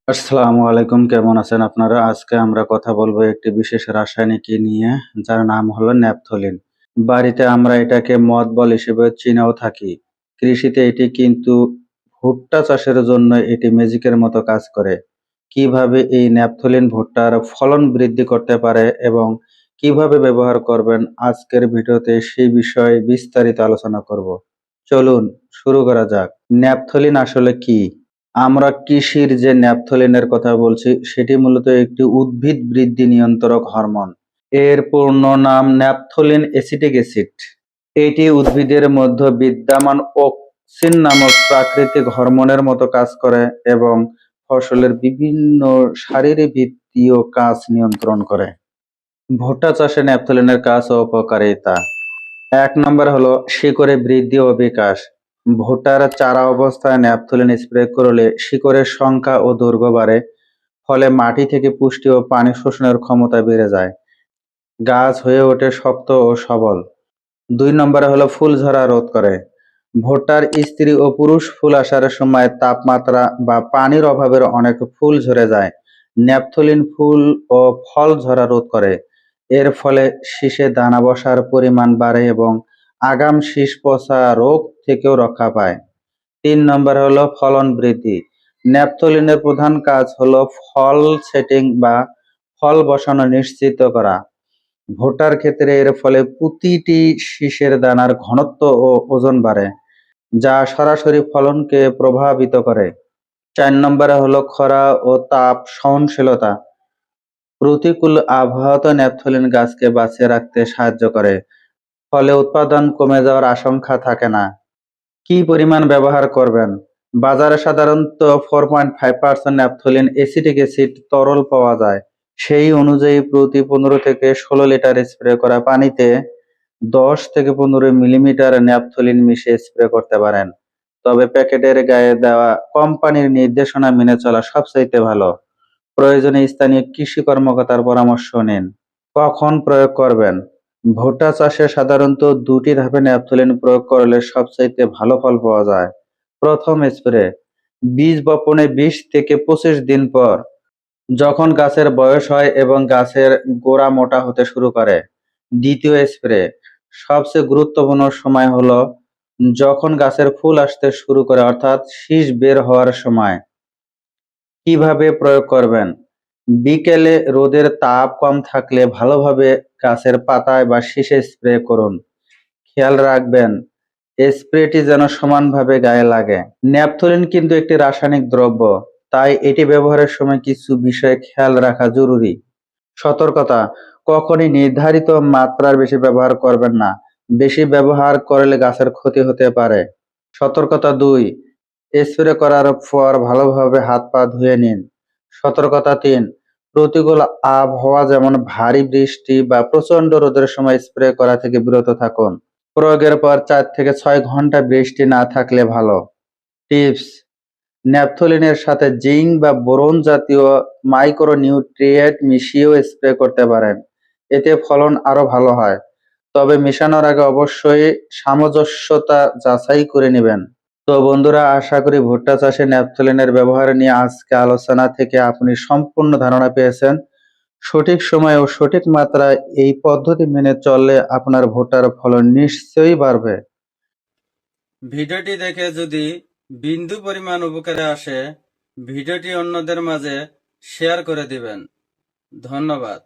আসসালামু আলাইকুম, কেমন আছেন আপনারা? আজকে আমরা কথা বলবো একটি বিশেষ রাসায়নিক নিয়ে, যার নাম হলো ন্যাপথলিন। বাড়িতে আমরা এটাকে মদ বল হিসেবে চিনেও থাকি। কৃষিতে এটি কিন্তু ভুট্টা চাষের জন্য এটি ম্যাজিকের মতো কাজ করে। কিভাবে এই ন্যাপথলিন ভুট্টার ফলন বৃদ্ধি করতে পারে এবং কিভাবে ব্যবহার করবেন, আজকের ভিডিওতে সেই বিষয়ে বিস্তারিত আলোচনা করব। চলুন শুরু করা যাক। ন্যাপথলিন আসলে কি? আমরা কৃষির যে ন্যাপথলিনের কথা বলছি সেটি মূলত একটি উদ্ভিদ বৃদ্ধি নিয়ন্ত্রক হরমোন। এর পূর্ণ নাম ন্যাপথলিন অ্যাসিটিক অ্যাসিড। এটি উদ্ভিদের মধ্যে বিদ্যমান অক্সিন নামক প্রাকৃতিক হরমোনের মতো কাজ করে এবং ফসলের বিভিন্ন শারীরবৃত্তীয় কাজ নিয়ন্ত্রণ করে। ভুট্টা চাষে ন্যাপথলিনের কাজ ও উপকারিতা। ১ নম্বর হলো শিকড়ে বৃদ্ধি ও বিকাশ। ভুট্টার চারা অবস্থায় ন্যাপথলিন স্প্রে করলে শিকড়ের সংখ্যা ও দৈর্ঘ্য বাড়ে, ফলে মাটি থেকে পুষ্টি ও পানি শোষণের ক্ষমতা বেড়ে যায়। গাছ হয়ে ওঠে শক্ত ও সবল। ২ নম্বরে হলো ফুল ঝরা রোধ করে। ভুট্টার স্ত্রী ও পুরুষ ফুল আসার সময় তাপমাত্রা বা পানির অভাবের অনেক ফুল ঝরে যায়। ন্যাপথলিন ফুল ও ফল ঝরা রোধ করে। এর ফলে শীষে দানা বসার পরিমাণ বাড়ে এবং আগাম শীষ পচা রোগ থেকেও রক্ষা পায়। ৩ নম্বরে হলো ফলন বৃদ্ধি। ন্যাপথলিনের প্রধান কাজ হলো ফল সেটিং বা ফল বসানো নিশ্চিত করা। ভুট্টার ক্ষেত্রে এর ফলে প্রতিটি শীষের দানার ঘনত্ব ও ওজন বাড়ে, যা সরাসরি ফলনকে প্রভাবিত করে। ৪ নম্বরে হলো খরা ও তাপ সহনশীলতা। প্রতিকূল আবহাওয়াতে ন্যাপথলিন গাছকে বাঁচিয়ে রাখতে সাহায্য করে, ফলে উৎপাদন কমে যাওয়ার আশঙ্কা থাকে না। কি পরিমাণ ব্যবহার করবেন? বাজারে সাধারণত 4.5% ন্যাপথলিন অ্যাসিটিক অ্যাসিড তরল পাওয়া যায়। সেই অনুযায়ী প্রতি ১৫ থেকে ১৬ লিটার স্প্রে করা পানিতে ১০ থেকে ১৫ মিলিমিটার ন্যাপথলিন মিশিয়ে স্প্রে করতে পারেন। তবে প্যাকেটের গায়ে দেওয়া কোম্পানির নির্দেশনা মেনে চলা সবচাইতে ভালো। প্রয়োজনে স্থানীয় কৃষি কর্মকর্তার পরামর্শ নিন। কখন প্রয়োগ করবেন? ভুট্টা চাষে সাধারণত ২টি ধাপে ন্যাপথলিন প্রয়োগ করলে সবচাইতে ভালো ফল পাওয়া যায়। প্রথম স্প্রে বীজ বপনে ২০ থেকে ২৫ দিন পর, যখন গাছের বয়স হয় এবং গাছের গোড়া মোটা হতে শুরু করে। দ্বিতীয় স্প্রে সবচেয়ে গুরুত্বপূর্ণ সময় হলো যখন গাছের ফুল আসতে শুরু করে, অর্থাৎ শীষ বের হওয়ার সময়। কিভাবে প্রয়োগ করবেন? বিকেলে রোদের তাপ কম থাকলে ভালোভাবে গাছের পাতায় বা শীষে স্প্রে করুন। খেয়াল রাখবেন স্প্রেটি যেন সমানভাবে গায়ে লাগে। ন্যাপথলিন কিন্তু একটি রাসায়নিক দ্রব্য, তাই এটি ব্যবহারের সময় কিছু বিষয়ে খেয়াল রাখা জরুরি। সতর্কতা: কখনই নির্ধারিত মাত্রার বেশি ব্যবহার করবেন না। বেশি ব্যবহার করলে গাছের ক্ষতি হতে পারে। সতর্কতা ২: স্প্রে করার পর ভালোভাবে হাত পা ধুয়ে নিন। সতর্কতা ৩: প্রতিকূল আবহাওয়া যেমন ভারী বৃষ্টি বা প্রচণ্ড রোদের সময় স্প্রে করা থেকে বিরত থাকুন। প্রয়োগের পর ৪ থেকে ৬ ঘন্টা বৃষ্টি না থাকলে ভালো। টিপস: ন্যাপথলিনের সাথে জিঙ্ক বা বোরন জাতীয় মাইক্রোনিউট্রিয়েন্ট মিশিয়েও স্প্রে করতে পারেন। এতে ফলন আরো ভালো হয়। তবে মেশানোর আগে অবশ্যই সামঞ্জস্যতা যাচাই করে নেবেন। তো বন্ধুরা, আশা করি ভুট্টা চাষে ন্যাপথলিনের ব্যবহার নিয়ে আজকে আলোচনা থেকে আপনি সম্পূর্ণ ধারণা পেয়েছেন। সঠিক সময়ে ও সঠিক মাত্রায় এই পদ্ধতি মেনে চললে আপনার ভুট্টার ফলন নিশ্চয়ই বাড়বে। ভিডিওটি দেখে যদি বিন্দু পরিমাণ উপকারে আসে, ভিডিওটি অন্যদের মাঝে শেয়ার করে দিবেন। ধন্যবাদ।